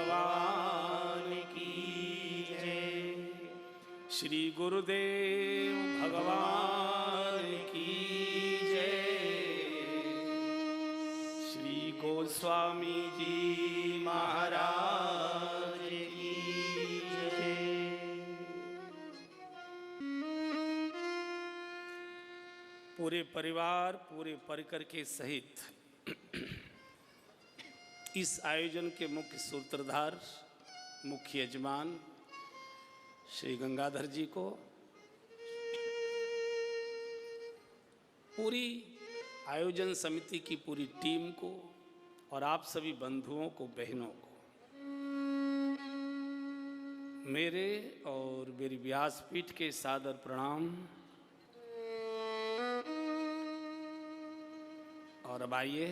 भगवान की जय। श्री गुरुदेव भगवान की जय। श्री गोस्वामी जी महाराज की जय। पूरे परिवार पूरे परिकर के सहित इस आयोजन के मुख्य सूत्रधार मुख्य यजमान श्री गंगाधर जी को, पूरी आयोजन समिति की पूरी टीम को और आप सभी बंधुओं को, बहनों को मेरे और मेरी व्यासपीठ के सादर प्रणाम। और अब आइए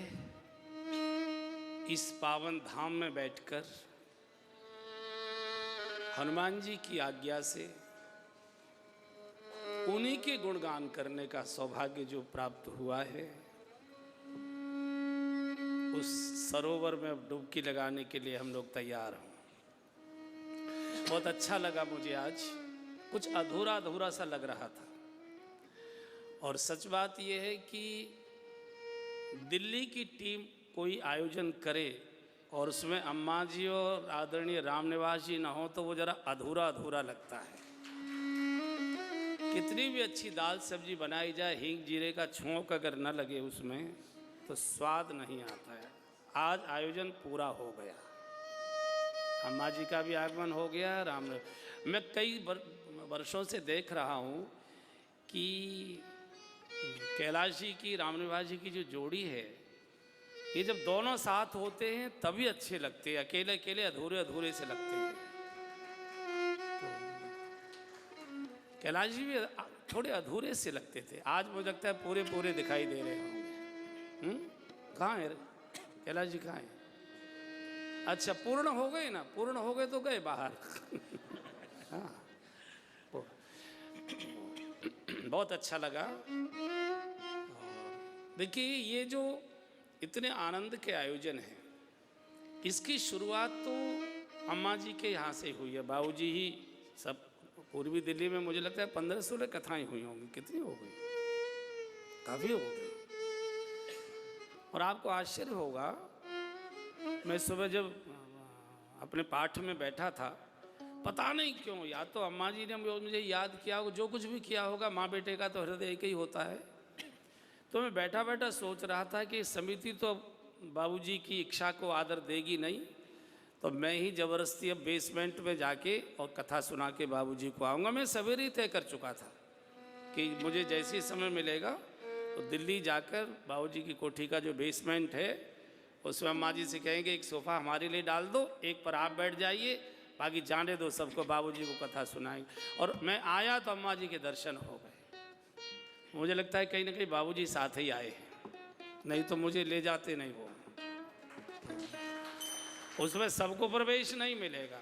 इस पावन धाम में बैठकर हनुमान जी की आज्ञा से उन्हीं के गुणगान करने का सौभाग्य जो प्राप्त हुआ है, उस सरोवर में डुबकी लगाने के लिए हम लोग तैयार हों। बहुत अच्छा लगा मुझे, आज कुछ अधूरा अधूरा सा लग रहा था। और सच बात यह है कि दिल्ली की टीम कोई आयोजन करे और उसमें अम्मा जी और आदरणीय रामनिवास जी ना हो तो वो ज़रा अधूरा अधूरा लगता है। कितनी भी अच्छी दाल सब्जी बनाई जाए, हींग जीरे का छोंक अगर न लगे उसमें तो स्वाद नहीं आता है। आज आयोजन पूरा हो गया, अम्मा जी का भी आगमन हो गया। मैं कई वर्षों से देख रहा हूँ कि कैलाश जी की रामनिवास जी की जो जोड़ी है, ये जब दोनों साथ होते हैं तभी अच्छे लगते हैं, अकेले अकेले अधूरे अधूरे से लगते हैं। तो कैलाश जी भी थोड़े अधूरे से लगते थे, आज मुझे लगता है पूरे पूरे दिखाई दे रहे होंगे। कहाँ है कैलाश जी, कहाँ है? अच्छा, पूर्ण हो गए ना, पूर्ण हो गए तो गए बाहर। हाँ, बहुत अच्छा लगा। देखिए, ये जो इतने आनंद के आयोजन हैं, इसकी शुरुआत तो अम्मा जी के यहाँ से हुई है। बाबूजी ही सब, पूर्वी दिल्ली में मुझे लगता है 15-16 कथाएं हुई होंगी। कितनी हो गई? काफ़ी हो गई। और आपको आश्चर्य होगा, मैं सुबह जब अपने पाठ में बैठा था, पता नहीं क्यों, या तो अम्मा जी ने मुझे याद किया, जो कुछ भी किया होगा, माँ बेटे का तो हृदय एक ही होता है। तो मैं बैठा बैठा सोच रहा था कि समिति तो बाबूजी की इच्छा को आदर देगी नहीं, तो मैं ही ज़बरदस्ती अब बेसमेंट में जाके और कथा सुना के बाबूजी को आऊँगा। मैं सवेरे ही तय कर चुका था कि मुझे जैसे समय मिलेगा तो दिल्ली जाकर बाबूजी की कोठी का जो बेसमेंट है उसमें अम्मा जी से कहेंगे एक सोफ़ा हमारे लिए डाल दो, एक पर आप बैठ जाइए, बाकी जाने दो सबको, बाबूजी को कथा सुनाएंगे। और मैं आया तो अम्मा जी के दर्शन हो गए। मुझे लगता है कहीं ना कहीं बाबूजी साथ ही आए हैं, नहीं तो मुझे ले जाते नहीं वो। उसमें सबको प्रवेश नहीं मिलेगा,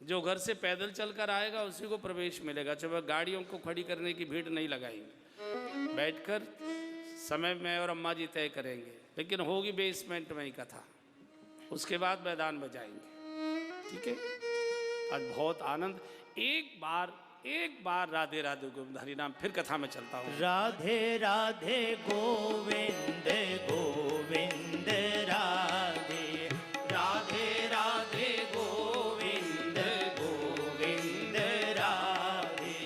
जो घर से पैदल चलकर आएगा उसी को प्रवेश मिलेगा। चलो, गाड़ियों को खड़ी करने की भीड़ नहीं लगाएंगे, बैठकर समय में और अम्मा जी तय करेंगे। लेकिन होगी बेसमेंट में ही कथा, उसके बाद मैदान में जाएंगे। ठीक है, आज बहुत आनंद। एक बार राधे राधे गोविंद हरि नाम, फिर कथा में चलता हूँ। राधे राधे गोविंद गोविंद राधे, राधे राधे गोविंद गोविंद राधे,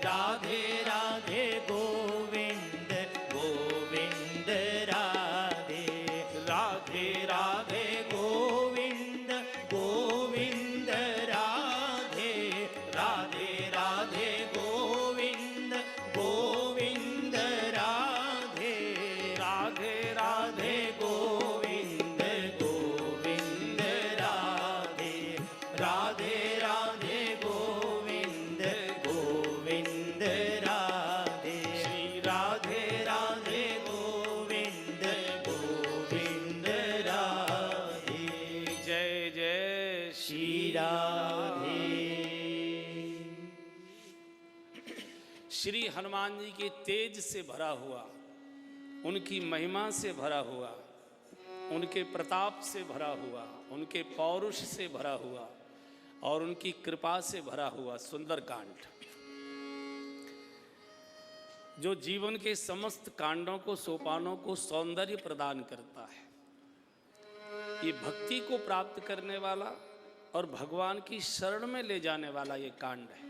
राधे राधे गोविंद गोविंद राधे, राधे राधे गोविंद गोविंद राधे, राधे राधे गोविंद गोविंद राधे, राधे राधे गोविंद गोविंद राधे, राधे राधे गोविंद गोविंद राधे, श्री राधे राधे गोविंद गोविंद राधे। जय जय श्री राधे। श्री हनुमान जी के तेज से भरा हुआ, उनकी महिमा से भरा हुआ उनके प्रताप से भरा हुआ, उनके पौरुष से भरा हुआ और उनकी कृपा से भरा हुआ सुंदरकांड, जो जीवन के समस्त कांडों को, सोपानों को सौंदर्य प्रदान करता है। ये भक्ति को प्राप्त करने वाला और भगवान की शरण में ले जाने वाला ये कांड है।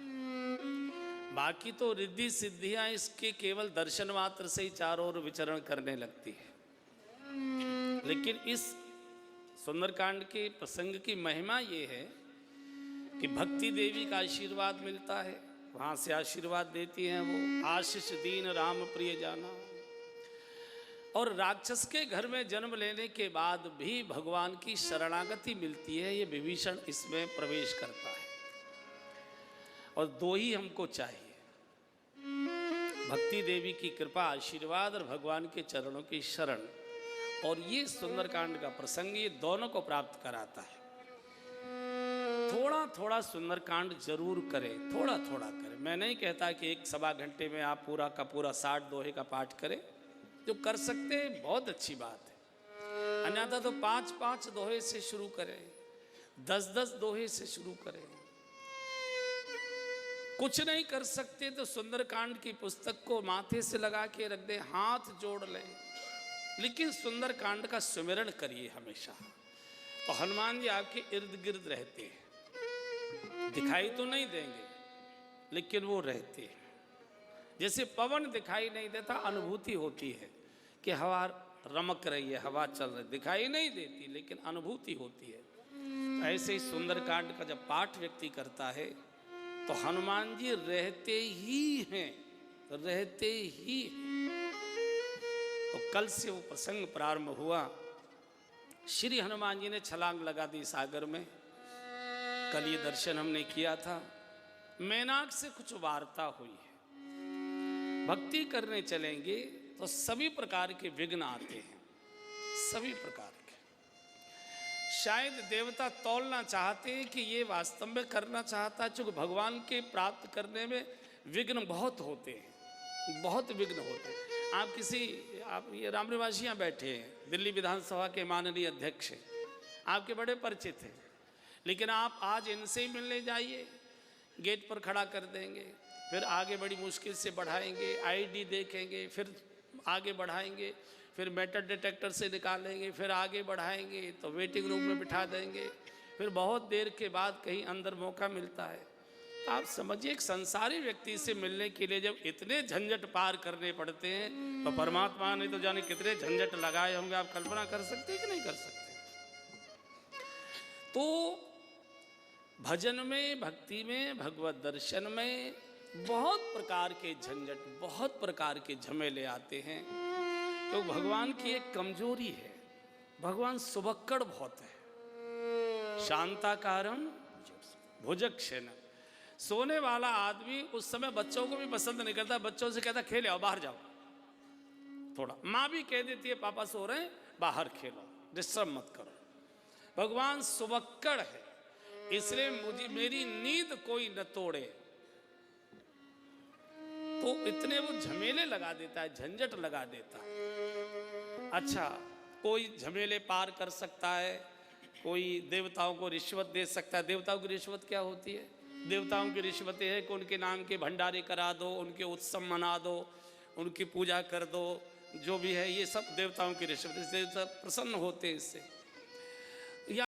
बाकी तो रिद्धि सिद्धियां इसके केवल दर्शन मात्र से ही चारों ओर विचरण करने लगती है, लेकिन इस सुंदरकांड के प्रसंग की महिमा ये है कि भक्ति देवी का आशीर्वाद मिलता है, वहां से आशीर्वाद देती हैं वो, आशीष दीन राम प्रिय जाना। और राक्षस के घर में जन्म लेने के बाद भी भगवान की शरणागति मिलती है, ये विभीषण इसमें प्रवेश करता है। और दो ही हमको चाहिए, भक्ति देवी की कृपा, आशीर्वाद और भगवान के चरणों की शरण। और ये सुंदरकांड का प्रसंग ये दोनों को प्राप्त कराता है। थोड़ा थोड़ा सुंदरकांड जरूर करें, थोड़ा थोड़ा करें। मैं नहीं कहता कि 1-1.25 घंटे में आप पूरा का पूरा 60 दोहे का पाठ करें, जो कर सकते हैं बहुत अच्छी बात है। अन्यथा तो 5-5 दोहे से शुरू करें, 10-10 दोहे से शुरू करें। कुछ नहीं कर सकते तो सुंदरकांड की पुस्तक को माथे से लगा के रख दें, हाथ जोड़ लें, लेकिन सुंदरकांड का सुमिरन करिए हमेशा। तो हनुमान जी आपके इर्द गिर्द रहते हैं, दिखाई तो नहीं देंगे लेकिन वो रहते हैं। जैसे पवन दिखाई नहीं देता, अनुभूति होती है कि हवा रमक रही है, हवा चल रही, दिखाई नहीं देती लेकिन अनुभूति होती है। तो ऐसे ही सुंदरकांड का जब पाठ व्यक्ति करता है तो हनुमान जी रहते ही हैं, रहते ही हैं। तो कल से वो प्रसंग प्रारंभ हुआ। श्री हनुमान जी ने छलांग लगा दी सागर में, कल ये दर्शन हमने किया था। मैनाक से कुछ वार्ता हुई है। भक्ति करने चलेंगे तो सभी प्रकार के विघ्न आते हैं, सभी प्रकार के। शायद देवता तौलना चाहते हैं कि ये वास्तव में करना चाहता है, चूंकि भगवान के प्राप्त करने में विघ्न बहुत होते हैं, बहुत विघ्न होते हैं। आप ये रामनिवासियाँ बैठे हैं, दिल्ली विधानसभा के माननीय अध्यक्ष हैं, आपके बड़े परिचित हैं, लेकिन आप आज इनसे ही मिलने जाइए, गेट पर खड़ा कर देंगे, फिर आगे बड़ी मुश्किल से बढ़ाएंगे, आईडी देखेंगे, फिर आगे बढ़ाएंगे, फिर मेटल डिटेक्टर से निकालेंगे, फिर आगे बढ़ाएंगे तो वेटिंग रूम में बिठा देंगे, फिर बहुत देर के बाद कहीं अंदर मौका मिलता है। आप समझिए, एक संसारी व्यक्ति से मिलने के लिए जब इतने झंझट पार करने पड़ते हैं तो परमात्मा ने तो जाने कितने झंझट लगाए होंगे। आप कल्पना कर सकते हैं कि नहीं कर सकते? तो भजन में, भक्ति में, भगवत दर्शन में बहुत प्रकार के झंझट, बहुत प्रकार के झमेले आते हैं। तो भगवान की एक कमजोरी है, भगवान सुबक्कड़ बहुत है। शांताकारम भुजगशयनम, सोने वाला आदमी उस समय बच्चों को भी पसंद नहीं करता, बच्चों से कहता खेले आओ, बाहर जाओ थोड़ा। माँ भी कह देती है पापा सो रहे हैं, बाहर खेलो, डिस्टर्ब मत करो। भगवान सुबक्कड़ है, इसलिए मेरी नींद कोई न तोड़े। तो इतने वो झमेले लगा देता है, झंझट लगा देता है। अच्छा, कोई झमेले पार कर सकता है, कोई देवताओं को रिश्वत दे सकता है। देवताओं की रिश्वत क्या होती है? देवताओं की रिश्वत है कि उनके नाम के भंडारे करा दो, उनके उत्सव मना दो, उनकी पूजा कर दो, जो भी है ये सब देवताओं की रिश्वत। इससे सब प्रसन्न होते हैं इससे।